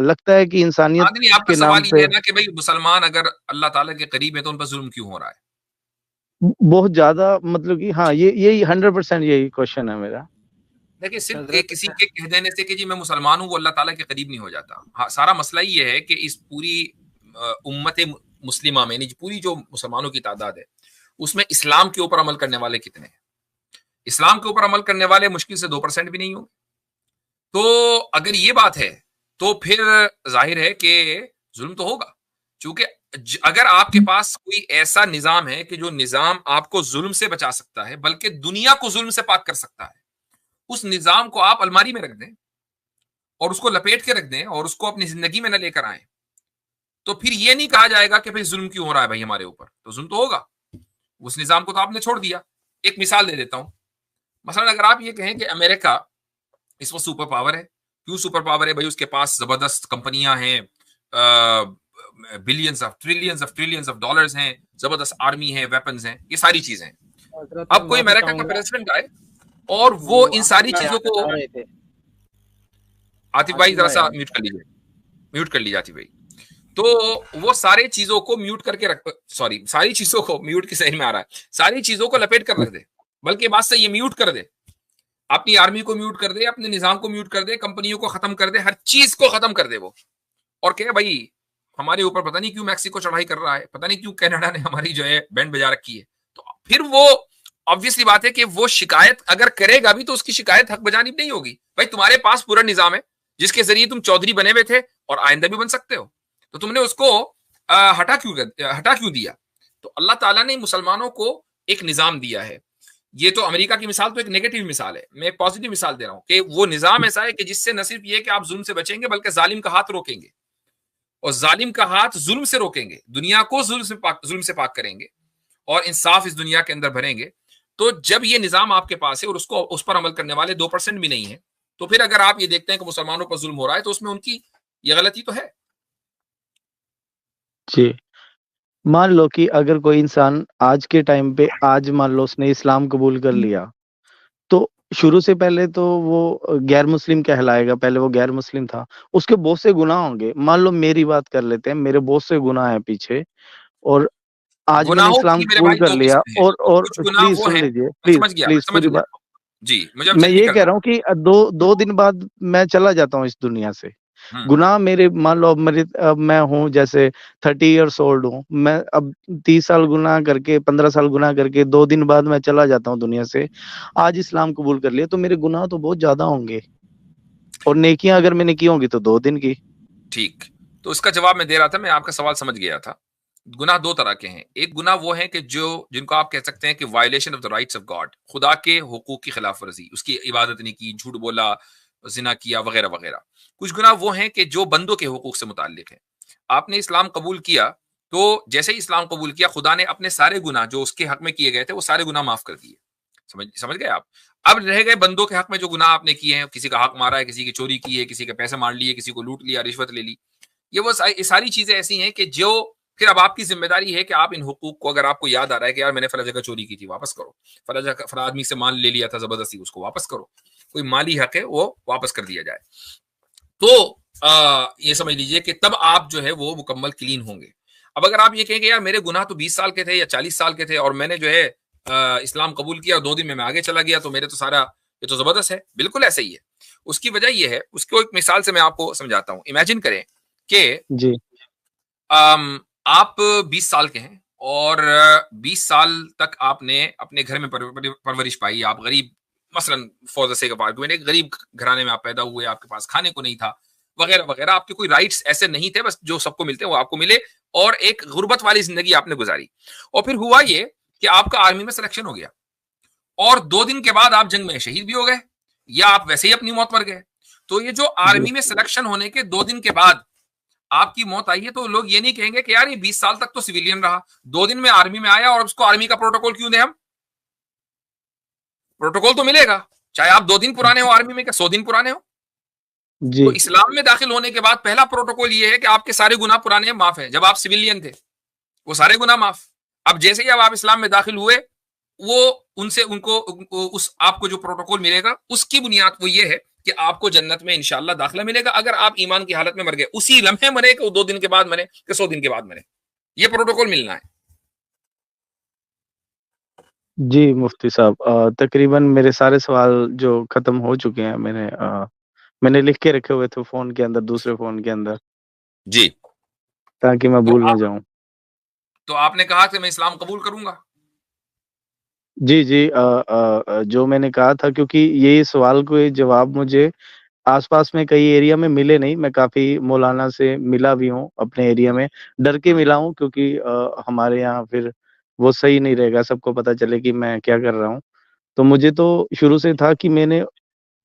لگتا ہے کہ انسانیت نہیں، آپ کا کے نام سوال یہ پہ ہے نا کہ بھئی مسلمان اگر اللہ تعالیٰ کے قریب ہے تو ان پر ظلم کیوں ہو رہا ہے؟ بہت زیادہ، مطلب کہ ہاں یہی 100% یہی کوشچن ہے میرا۔ دیکھیں صرف حضرت کسی کے کہہ دینے سے کہ جی میں مسلمان ہوں وہ اللہ تعالیٰ کے قریب نہیں ہو جاتا۔ ہاں، سارا مسئلہ یہ ہے کہ اس پوری امت مسلمہ میں، یعنی پوری جو مسلمانوں کی تعداد ہے اس میں اسلام کے اوپر عمل کرنے والے کتنے ہیں؟ اسلام کے اوپر عمل کرنے والے مشکل سے 2% بھی نہیں ہوں۔ تو اگر یہ بات ہے تو پھر ظاہر ہے کہ ظلم تو ہوگا، چونکہ اگر آپ کے پاس کوئی ایسا نظام ہے کہ جو نظام آپ کو ظلم سے بچا سکتا ہے بلکہ دنیا کو ظلم سے پاک کر سکتا ہے، اس نظام کو آپ الماری میں رکھ دیں اور اس کو لپیٹ کے رکھ دیں اور اس کو اپنی زندگی میں نہ لے کر آئیں، تو پھر یہ نہیں کہا جائے گا کہ بھئی ظلم کیوں ہو رہا ہے بھائی ہمارے اوپر، تو ظلم تو ہوگا۔ اس نظام کو تو آپ نے چھوڑ دیا۔ ایک مثال دے دیتا ہوں، مثلا اگر آپ یہ کہیں کہ امریکہ اس وقت سپر پاور ہے، کیوں سپر پاور ہے؟ بھائی اس کے پاس زبردست کمپنیاں ہیں، billions of trillions of dollars ہیں، زبردست آرمی ہے، ویپنز ہیں، یہ ساری چیزیں ہیں۔ اب کوئی امریکہ کا پریزیڈنٹ آئے اور وہ ان ساری چیزوں کو، عاطف بھائی ذرا سا میوٹ کر لیجیے، میوٹ کر لیجیے عاطف بھائی، تو وہ سارے چیزوں کو میوٹ کر کے رکھ، ساری چیزوں کو میوٹ کی صحیح میں آ رہا ہے، ساری چیزوں کو لپیٹ کر رکھ دے، بلکہ بات سے یہ میوٹ کر دے، اپنی آرمی کو میوٹ کر دے، اپنے نظام کو میوٹ کر دے، کمپنیوں کو ختم کر دے، ہر چیز کو ختم کر دے وہ، اور کہ بھائی ہمارے اوپر پتہ نہیں کیوں میکسیکو چڑھائی کر رہا ہے، پتہ نہیں کیوں کینیڈا نے ہماری جو ہے بینڈ بجا رکھی ہے، تو پھر وہ obviously بات ہے کہ وہ شکایت اگر کرے گا بھی تو اس کی شکایت حق بجانب نہیں ہوگی۔ بھائی تمہارے پاس پورا نظام ہے جس کے ذریعے تم چودھری بنے ہوئے تھے اور آئندہ بھی بن سکتے ہو، تو تم نے اس کو ہٹا کیوں دیا؟ تو اللہ تعالیٰ نے مسلمانوں کو ایک نظام دیا ہے۔ یہ تو امریکہ کی مثال تو ایک نیگیٹو مثال ہے، میں ایک پازیٹو مثال دے رہا ہوں کہ وہ نظام ایسا ہے کہ جس سے نہ صرف یہ کہ آپ ظلم سے بچیں گے بلکہ ظالم کا ہاتھ روکیں گے، اور ظالم کا ہاتھ ظلم سے روکیں گے، دنیا کو ظلم سے پاک کریں گے اور انصاف اس دنیا کے اندر بھریں گے. تو جب یہ نظام آپ کے پاس ہے اور اس پر عمل کرنے والے 2% بھی نہیں ہے، تو پھر اگر آپ یہ دیکھتے ہیں کہ مسلمانوں پر ظلم ہو رہا ہے تو اس میں ان کی یہ غلطی تو ہے. جی مان لو کہ اگر کوئی انسان آج کے ٹائم پہ آج مان لو اس نے اسلام قبول کر لیا، تو شروع سے پہلے تو وہ غیر مسلم کہلائے گا، پہلے وہ غیر مسلم تھا، اس کے بہت سے گناہ ہوں گے. مان لو میری بات کر لیتے ہیں، میرے بہت سے گناہ ہیں پیچھے، اور آج میں نے گناہوں اسلام کی میرے قبول بھائی کر دو لیا. قسمیں ہیں. اور کچھ گناہ پلیز وہ سن ہیں، لیجئے، میں پلیز سمجھ گیا پلیز پوری بات. جی مجھے اب میں جلدی یہ کہہ کرنا رہا ہوں کہ دو دن بعد میں چلا جاتا ہوں اس دنیا سے. ہے. گناہ میرے مان لو اب میں ہوں جیسے 30 ایئرس اولڈ ہوں، میں اب 30 سال گناہ کر کے 15 سال گناہ کر کے 2 دن بعد میں چلا جاتا ہوں دنیا سے. آج اسلام قبول کر لیا تو میرے گناہ تو بہت زیادہ ہوں گے، اور نیکیاں اگر میں نے کی ہوں گی تو 2 دن کی. ٹھیک، تو اس کا جواب میں دے رہا تھا، میں آپ کا سوال سمجھ گیا تھا. گناہ دو طرح کے ہیں. ایک گناہ وہ ہیں کہ جن کو آپ کہہ سکتے ہیں کہ violation of the rights of God, خدا کے حقوق کی خلاف ورزی، اس کی عبادت نہیں کی، جھوٹ بولا، زنا کیا وغیرہ وغیرہ. کچھ گناہ وہ ہیں کہ جو بندوں کے حقوق سے متعلق ہیں. آپ نے اسلام قبول کیا تو جیسے ہی اسلام قبول کیا، خدا نے اپنے سارے گناہ جو اس کے حق میں کیے گئے تھے وہ سارے گناہ معاف کر دیے. سمجھ گئے آپ؟ اب رہ گئے بندوں کے حق میں جو گناہ آپ نے کیے ہیں، کسی کا حق مارا ہے، کسی کی چوری کی ہے، کسی کے پیسے مار لیے، کسی کو لوٹ لیا، رشوت لے لی. یہ ساری چیزیں ایسی ہیں کہ جو پھر اب آپ کی ذمہ داری ہے کہ آپ ان حقوق کو، اگر آپ کو یاد آ رہا ہے کہ یار میں نے فلاں جگہ چوری کی تھی، واپس کرو. فلاں آدمی سے مال لے لیا تھا زبردستی، اس کو واپس کرو. کوئی مالی حق ہے وہ واپس کر دیا جائے. تو یہ سمجھ لیجئے کہ تب آپ جو ہے وہ مکمل کلین ہوں گے. اب اگر آپ یہ کہیں کہ یار میرے گناہ تو 20 سال کے تھے یا 40 سال کے تھے اور میں نے جو ہے اسلام قبول کیا اور 2 دن میں آگے چلا گیا تو میرے تو سارا یہ تو زبردست ہے. بالکل ایسا ہی ہے. اس کی وجہ یہ ہے، اس کو ایک مثال سے میں آپ کو سمجھاتا ہوں. امیجن کریں کہ جی آپ 20 سال کے ہیں اور 20 سال تک آپ نے اپنے گھر میں پرورش پائی. آپ غریب، مثلا for the sake of argument, ایک غریب گھرانے میں آپ پیدا ہوئے، آپ کے پاس کھانے کو نہیں تھا وغیرہ وغیرہ. آپ کے کوئی رائٹس ایسے نہیں تھے، بس جو سب کو ملتے ہیں وہ آپ کو ملے، اور ایک غربت والی زندگی آپ نے گزاری. اور پھر ہوا یہ کہ آپ کا آرمی میں سلیکشن ہو گیا اور 2 دن کے بعد آپ جنگ میں شہید بھی ہو گئے یا آپ ویسے ہی اپنی موت پر گئے. تو یہ جو جی آرمی میں سلیکشن ہونے کے 2 دن کے بعد آپ کی موت آئی ہے، تو لوگ یہ نہیں کہیں گے کہ یار یہ 20 سال تک تو سویلین رہا، 2 دن میں آرمی میں آیا اور اس کو آرمی کا پروٹوکول کیوں دیں ہم؟ پروٹوکول تو ملے گا، چاہے آپ 2 دن پرانے ہو آرمی میں کہ 100 دن پرانے ہو. جی تو اسلام میں داخل ہونے کے بعد پہلا پروٹوکول یہ ہے کہ آپ کے سارے گناہ پرانے ہیں، معاف ہیں. جب آپ سویلین تھے وہ سارے گناہ معاف. اب جیسے ہی اب آپ اسلام میں داخل ہوئے، وہ آپ کو جو پروٹوکول ملے گا اس کی بنیاد وہ یہ ہے کہ آپ کو جنت میں انشاءاللہ داخلہ ملے گا اگر آپ ایمان کی حالت میں مر گئے. اسی لمحے مرے کہ 2 دن کے بعد مرے کہ 100 دن کے بعد مرے، یہ پروٹوکول ملنا ہے. جی مفتی صاحب، تقریباً میرے سارے سوال جو ختم ہو چکے ہیں، میں نے لکھ کے رکھے ہوئے تھے فون کے اندر، دوسرے فون کے اندر، جی تاکہ میں بھول نہ جاؤں. تو آپ نے کہا کہ میں اسلام قبول کروں گا. جی جی جو میں نے کہا تھا، کیونکہ یہ سوال کو جواب مجھے آس پاس میں کئی ایریا میں ملے نہیں. میں کافی مولانا سے ملا بھی ہوں اپنے ایریا میں، ڈر کے ملا ہوں کیونکہ ہمارے یہاں پھر وہ صحیح نہیں رہے گا، سب کو پتہ چلے کہ میں کیا کر رہا ہوں. تو مجھے تو شروع سے تھا کہ میں نے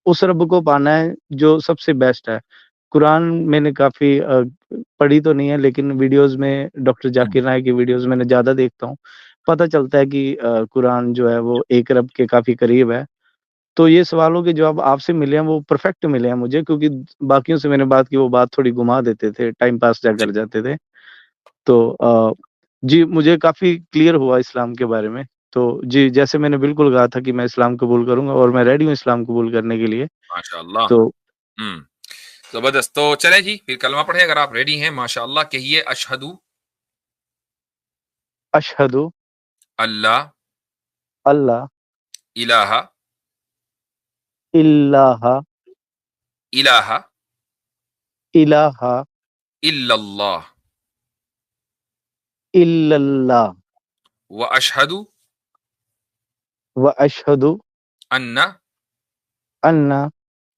اس رب کو پانا ہے جو سب سے بیسٹ ہے. قرآن میں نے کافی پڑھی تو نہیں ہے، لیکن ویڈیوز میں ڈاکٹر ذاکر نائک کی ویڈیوز میں نے زیادہ دیکھتا ہوں. پتہ چلتا ہے کہ قرآن جو ہے وہ ایک رب کے کافی قریب ہے. تو یہ سوالوں کے جواب آپ سے ملے ہیں وہ پرفیکٹ ملے ہیں مجھے، کیونکہ باقیوں سے میں نے بات کی، وہ بات تھوڑی گھما دیتے تھے، ٹائم پاس جا کر جاتے تھے. تو جی مجھے کافی کلیئر ہوا اسلام کے بارے میں. تو جی جیسے میں نے بالکل کہا تھا کہ میں اسلام قبول کروں گا، اور میں ریڈی ہوں اسلام قبول کرنے کے لیے. ماشاءاللہ. تو زبردست. تو چلیں جی پھر کلمہ پڑھیں اگر آپ ریڈی ہیں. ماشاءاللہ کہیے اشہدو اللہ اللہ الہ الہ الہ الہ الا اللہ الا اللہ واشہد واشہد ان ان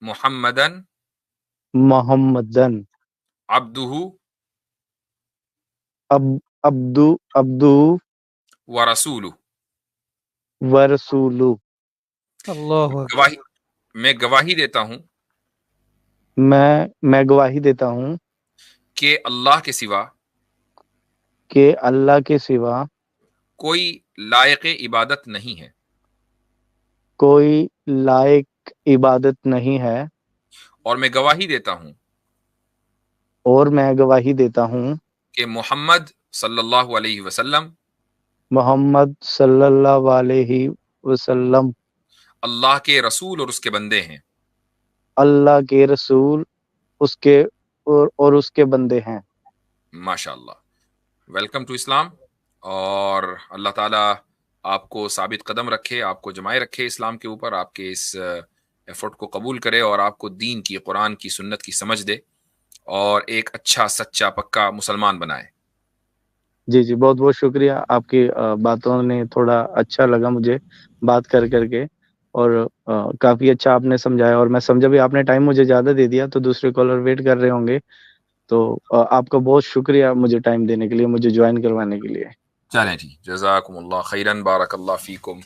محمدن محمدن عبدہ عبدو ورسولہ. ورسولو. اللہ اکبر. میں گواہی دیتا ہوں میں گواہی دیتا ہوں کہ اللہ کے سوا کہ اللہ کے سوا کوئی لائق عبادت نہیں ہے، کوئی لائق عبادت نہیں ہے، اور میں گواہی دیتا ہوں اور میں گواہی دیتا ہوں کہ محمد صلی اللہ علیہ وسلم محمد صلی اللہ علیہ وسلم اللہ کے رسول اور اس کے بندے ہیں۔ اللہ کے رسول اس کے اور اس کے بندے ہیں۔ ماشاء اللہ، ویلکم ٹو اسلام، اور اللہ تعالیٰ آپ کو ثابت قدم رکھے، آپ کو جمائے رکھے اسلام کے اوپر، آپ کے اس ایفرٹ کو قبول کرے اور آپ کو دین کی، قرآن کی، سنت کی سمجھ دے اور ایک اچھا سچا پکا مسلمان بنائے۔ جی جی، بہت بہت شکریہ، آپ کی باتوں نے تھوڑا اچھا لگا مجھے بات کر کے، اور کافی اچھا آپ نے سمجھایا، اور میں سمجھا بھی آپ نے ٹائم مجھے زیادہ دے دیا، تو دوسرے کالر ویٹ کر رہے ہوں گے، تو آپ کا بہت شکریہ مجھے ٹائم دینے کے لیے، مجھے جوائن کروانے کے لیے۔ چلیں جی، جزاکم اللہ خیرن، بارک اللہ فیکم۔